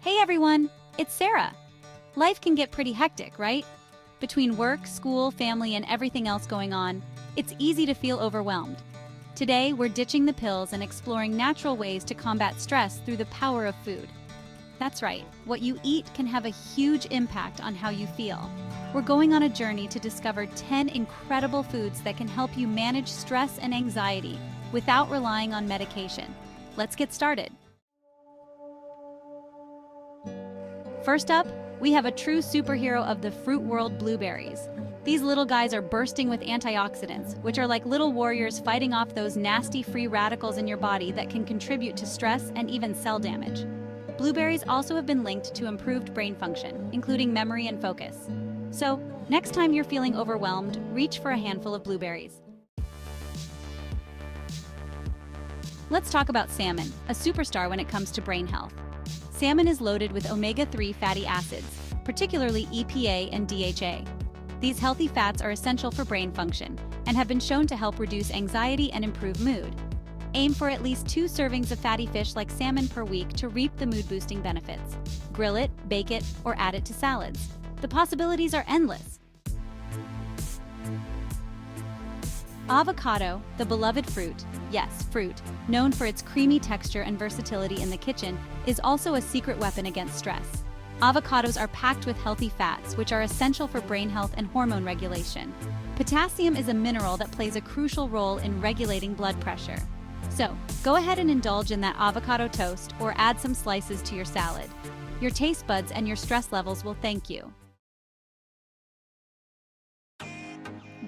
Hey everyone, it's Sarah. Life can get pretty hectic, right? Between work, school, family, and everything else going on, it's easy to feel overwhelmed. Today, we're ditching the pills and exploring natural ways to combat stress through the power of food. That's right, what you eat can have a huge impact on how you feel. We're going on a journey to discover 10 incredible foods that can help you manage stress and anxiety without relying on medication. Let's get started. First up, we have a true superhero of the fruit world, blueberries. These little guys are bursting with antioxidants, which are like little warriors fighting off those nasty free radicals in your body that can contribute to stress and even cell damage. Blueberries also have been linked to improved brain function, including memory and focus. So, next time you're feeling overwhelmed, reach for a handful of blueberries. Let's talk about salmon, a superstar when it comes to brain health. Salmon is loaded with omega-3 fatty acids, particularly EPA and DHA. These healthy fats are essential for brain function and have been shown to help reduce anxiety and improve mood. Aim for at least 2 servings of fatty fish like salmon per week to reap the mood-boosting benefits. Grill it, bake it, or add it to salads. The possibilities are endless. Avocado, the beloved fruit, yes, fruit, known for its creamy texture and versatility in the kitchen, is also a secret weapon against stress. Avocados are packed with healthy fats, which are essential for brain health and hormone regulation. Potassium is a mineral that plays a crucial role in regulating blood pressure. So, go ahead and indulge in that avocado toast or add some slices to your salad. Your taste buds and your stress levels will thank you.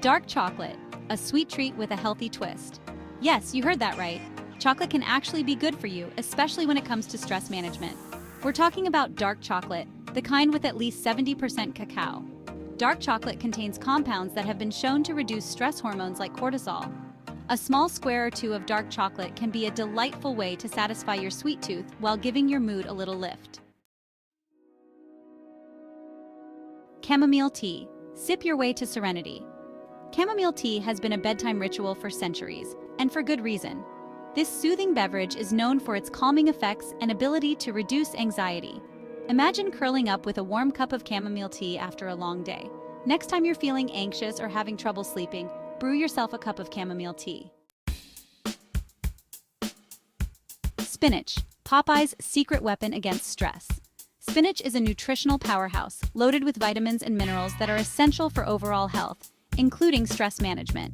Dark chocolate, a sweet treat with a healthy twist. Yes, you heard that right. Chocolate can actually be good for you, especially when it comes to stress management. We're talking about dark chocolate, the kind with at least 70% cacao. Dark chocolate contains compounds that have been shown to reduce stress hormones like cortisol. A small square or two of dark chocolate can be a delightful way to satisfy your sweet tooth while giving your mood a little lift. Chamomile tea. Sip your way to serenity. Chamomile tea has been a bedtime ritual for centuries, and for good reason. This soothing beverage is known for its calming effects and ability to reduce anxiety. Imagine curling up with a warm cup of chamomile tea after a long day. Next time you're feeling anxious or having trouble sleeping, brew yourself a cup of chamomile tea. Spinach, Popeye's secret weapon against stress. Spinach is a nutritional powerhouse, loaded with vitamins and minerals that are essential for overall health, including stress management.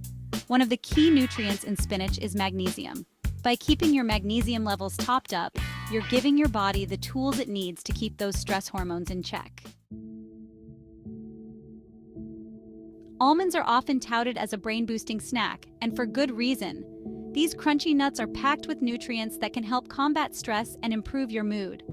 One of the key nutrients in spinach is magnesium. By keeping your magnesium levels topped up, you're giving your body the tools it needs to keep those stress hormones in check. Almonds are often touted as a brain-boosting snack, and for good reason. These crunchy nuts are packed with nutrients that can help combat stress and improve your mood.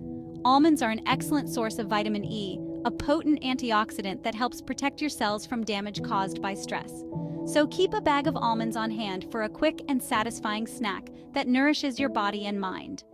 Almonds are an excellent source of vitamin E, a potent antioxidant that helps protect your cells from damage caused by stress. So keep a bag of almonds on hand for a quick and satisfying snack that nourishes your body and mind.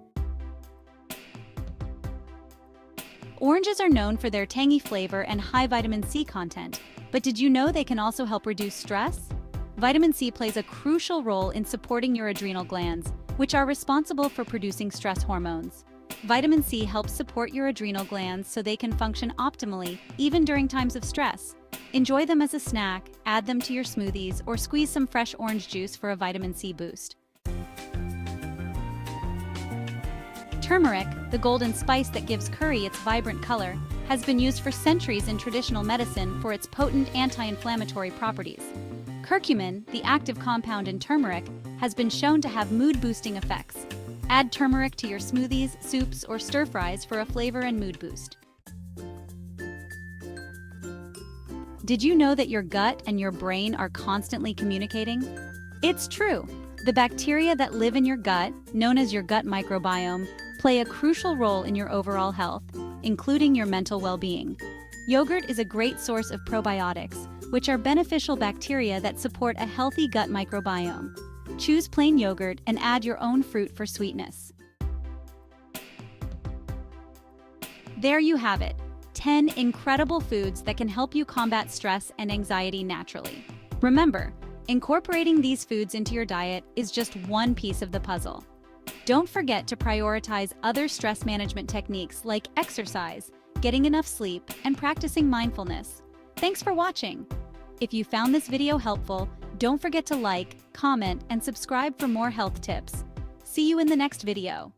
Oranges are known for their tangy flavor and high vitamin C content, but did you know they can also help reduce stress? Vitamin C plays a crucial role in supporting your adrenal glands, which are responsible for producing stress hormones. Vitamin C helps support your adrenal glands so they can function optimally, even during times of stress. Enjoy them as a snack, add them to your smoothies, or squeeze some fresh orange juice for a vitamin C boost. Turmeric, the golden spice that gives curry its vibrant color, has been used for centuries in traditional medicine for its potent anti-inflammatory properties. Curcumin, the active compound in turmeric, has been shown to have mood-boosting effects. Add turmeric to your smoothies, soups, or stir-fries for a flavor and mood boost. Did you know that your gut and your brain are constantly communicating? It's true. The bacteria that live in your gut, known as your gut microbiome, play a crucial role in your overall health, including your mental well-being. Yogurt is a great source of probiotics, which are beneficial bacteria that support a healthy gut microbiome. Choose plain yogurt and add your own fruit for sweetness. There you have it, 10 incredible foods that can help you combat stress and anxiety naturally. Remember, incorporating these foods into your diet is just one piece of the puzzle. Don't forget to prioritize other stress management techniques like exercise, getting enough sleep, and practicing mindfulness. Thanks for watching. If you found this video helpful, don't forget to like, comment, and subscribe for more health tips. See you in the next video.